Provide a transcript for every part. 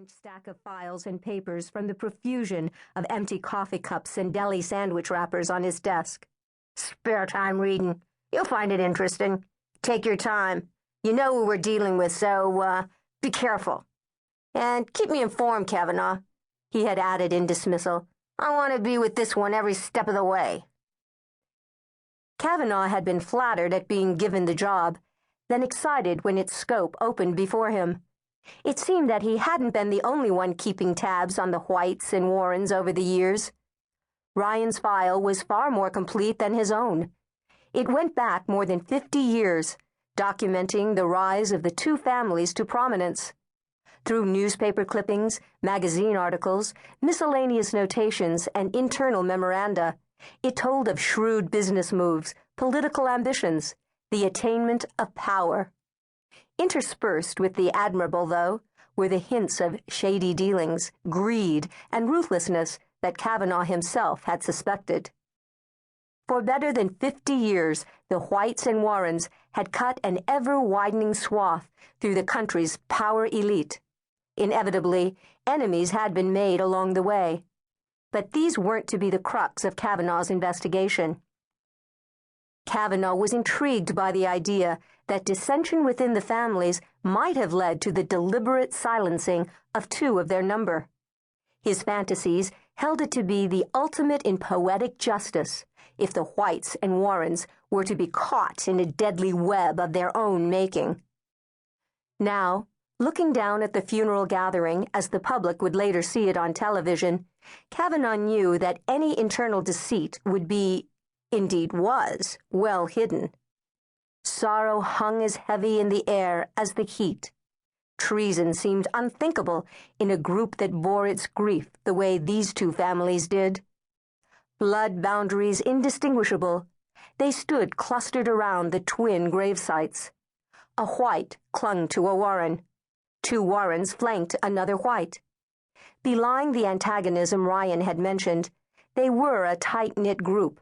giant stack of files and papers from the profusion of empty coffee cups and deli sandwich wrappers on his desk. "Spare time reading. You'll find it interesting. Take your time. You know who we're dealing with, so, be careful. And keep me informed, Cavanaugh," he had added in dismissal. "I want to be with this one every step of the way." Cavanaugh had been flattered at being given the job, then excited when its scope opened before him. It seemed that he hadn't been the only one keeping tabs on the Whytes and Warrens over the years. Ryan's file was far more complete than his own. It went back more than 50 years, documenting the rise of the two families to prominence. Through newspaper clippings, magazine articles, miscellaneous notations, and internal memoranda, it told of shrewd business moves, political ambitions, the attainment of power. Interspersed with the admirable, though, were the hints of shady dealings, greed, and ruthlessness that Cavanaugh himself had suspected. For better than 50 years, the Whytes and Warrens had cut an ever-widening swath through the country's power elite. Inevitably, enemies had been made along the way. But these weren't to be the crux of Cavanaugh's investigation. Cavanaugh was intrigued by the idea that dissension within the families might have led to the deliberate silencing of two of their number. His fantasies held it to be the ultimate in poetic justice if the Whytes and Warrens were to be caught in a deadly web of their own making. Now, looking down at the funeral gathering as the public would later see it on television, Cavanaugh knew that any internal deceit would be, indeed was, well hidden. Sorrow hung as heavy in the air as the heat. Treason seemed unthinkable in a group that bore its grief the way these two families did. Blood boundaries indistinguishable, they stood clustered around the twin gravesites. A Whyte clung to a Warren. Two Warrens flanked another Whyte. Belying the antagonism Ryan had mentioned, they were a tight-knit group,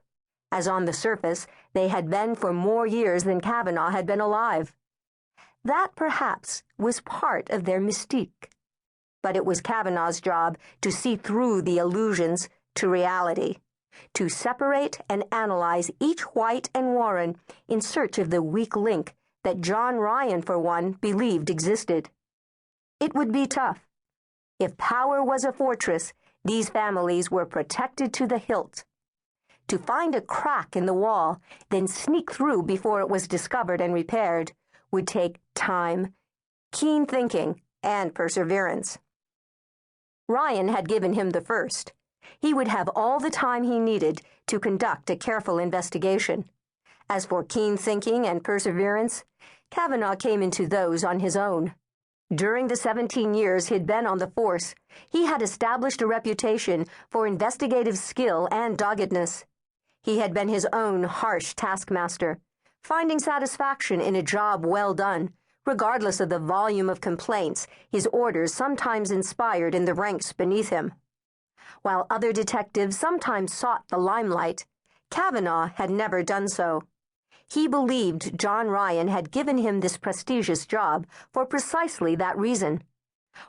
as on the surface they had been for more years than Cavanaugh had been alive. That, perhaps, was part of their mystique. But it was Cavanaugh's job to see through the illusions to reality, to separate and analyze each Whyte and Warren in search of the weak link that John Ryan, for one, believed existed. It would be tough. If power was a fortress, these families were protected to the hilt. To find a crack in the wall, then sneak through before it was discovered and repaired, would take time, keen thinking, and perseverance. Ryan had given him the first. He would have all the time he needed to conduct a careful investigation. As for keen thinking and perseverance, Cavanaugh came into those on his own. During the 17 years he'd been on the force, he had established a reputation for investigative skill and doggedness. He had been his own harsh taskmaster, finding satisfaction in a job well done, regardless of the volume of complaints his orders sometimes inspired in the ranks beneath him. While other detectives sometimes sought the limelight, Cavanaugh had never done so. He believed John Ryan had given him this prestigious job for precisely that reason.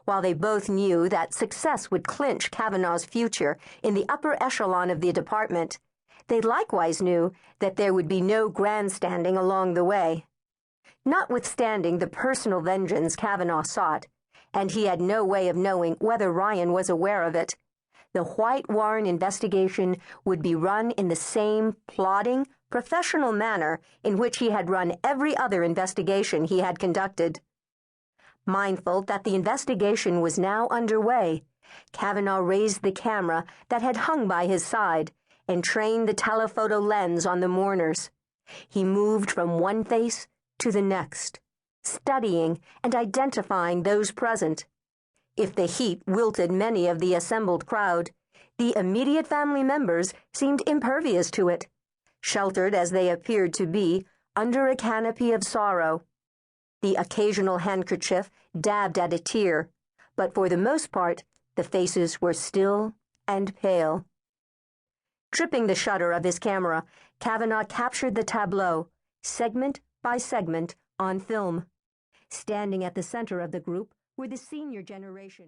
While they both knew that success would clinch Cavanaugh's future in the upper echelon of the department, they likewise knew that there would be no grandstanding along the way. Notwithstanding the personal vengeance Cavanaugh sought, and he had no way of knowing whether Ryan was aware of it, the Whyte-Warren investigation would be run in the same plodding, professional manner in which he had run every other investigation he had conducted. Mindful that the investigation was now underway, Cavanaugh raised the camera that had hung by his side and trained the telephoto lens on the mourners. He moved from one face to the next, studying and identifying those present. If the heat wilted many of the assembled crowd, the immediate family members seemed impervious to it, sheltered as they appeared to be under a canopy of sorrow. The occasional handkerchief dabbed at a tear, but for the most part the faces were still and pale. Tripping the shutter of his camera, Cavanaugh captured the tableau, segment by segment, on film. Standing at the center of the group were the senior generation.